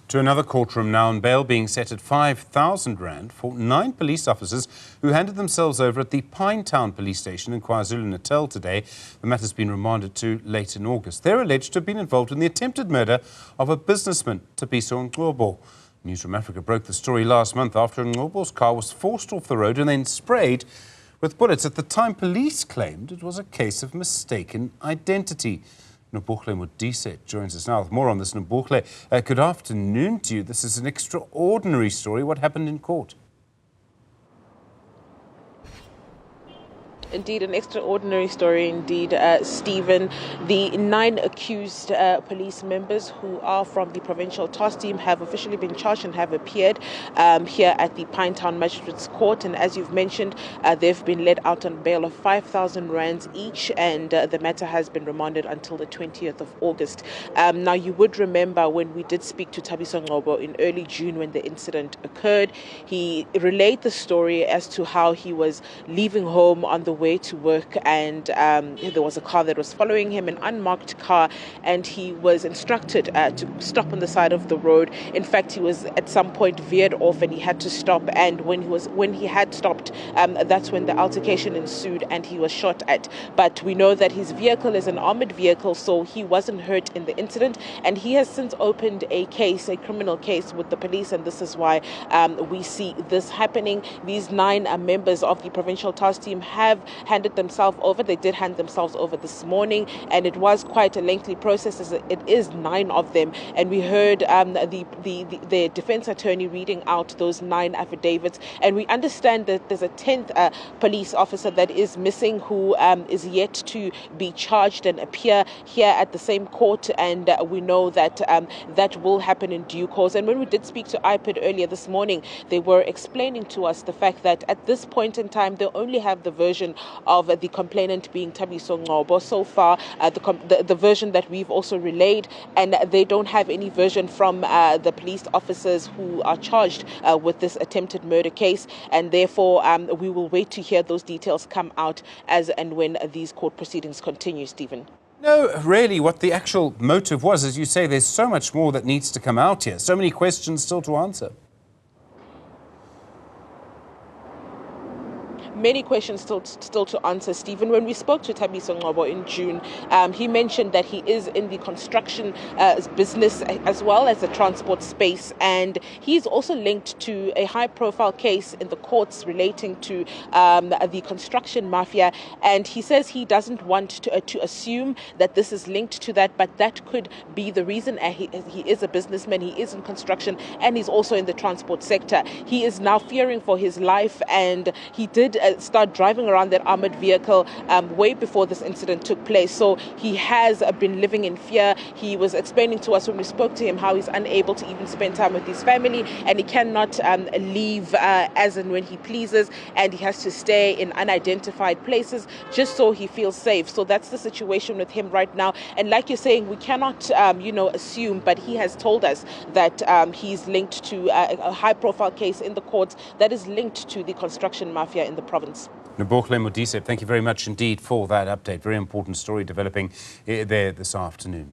To another courtroom now, on bail being set at 5,000 rand for 9 police officers who handed themselves over at the Pinetown police station in KwaZulu-Natal today. The matter has been remanded to late in August. They're alleged to have been involved in the attempted murder of a businessman, Thabiso Ngcobo. Newzroom Afrika broke the story last month after Ngcobo's car was forced off the road and then sprayed with bullets. At the time, police claimed it was a case of mistaken identity. Nobuhle Modise joins us now with more on this. Nobuhle, good afternoon to you. This is an extraordinary story. What happened in court? Indeed, an extraordinary story indeed, Stephen. The 9 accused police members who are from the provincial task team have officially been charged and have appeared here at the Pinetown Magistrates Court. And as you've mentioned, they've been led out on bail of 5,000 rands each, and the matter has been remanded until the 20th of August. Now, you would remember when we did speak to Thabiso Ngcobo in early June when the incident occurred, he relayed the story as to how he was leaving home on the way to work, and there was a car that was following him, an unmarked car, and he was instructed to stop on the side of the road. In fact, he was at some point veered off and he had to stop, and when he had stopped, that's when the altercation ensued and he was shot at. But we know that his vehicle is an armored vehicle, so he wasn't hurt in the incident, and he has since opened a criminal case with the police, and this is why we see this happening. These 9 members of the provincial task team have handed themselves over. They did hand themselves over this morning, and it was quite a lengthy process, as it is 9 of them. And we heard the defense attorney reading out those 9 affidavits, and we understand that there's a 10th police officer that is missing, who is yet to be charged and appear here at the same court, and we know that that will happen in due course. And when we did speak to IPID earlier this morning, they were explaining to us the fact that at this point in time they only have the version of the complainant being Thabiso Ngcobo so far, the version that we've also relayed, and they don't have any version from the police officers who are charged with this attempted murder case, and therefore we will wait to hear those details come out as and when these court proceedings continue, Stephen. No, really, what the actual motive was, as you say, there's so much more that needs to come out here, so many questions still to answer. Many questions still to answer, Stephen. When we spoke to Thabiso Ngcobo in June, he mentioned that he is in the construction business as well as the transport space, and he's also linked to a high-profile case in the courts relating to the construction mafia. And he says he doesn't want to assume that this is linked to that, but that could be the reason. He is a businessman, he is in construction, and he's also in the transport sector. He is now fearing for his life, and he did start driving around that armored vehicle way before this incident took place. So he has been living in fear. He was explaining to us when we spoke to him how he's unable to even spend time with his family, and he cannot leave as and when he pleases, and he has to stay in unidentified places just so he feels safe. So that's the situation with him right now. And like you're saying, we cannot assume, but he has told us that he's linked to a high-profile case in the courts that is linked to the construction mafia in the province. Nobuhle Modise, thank you very much indeed for that update. Very important story developing there this afternoon.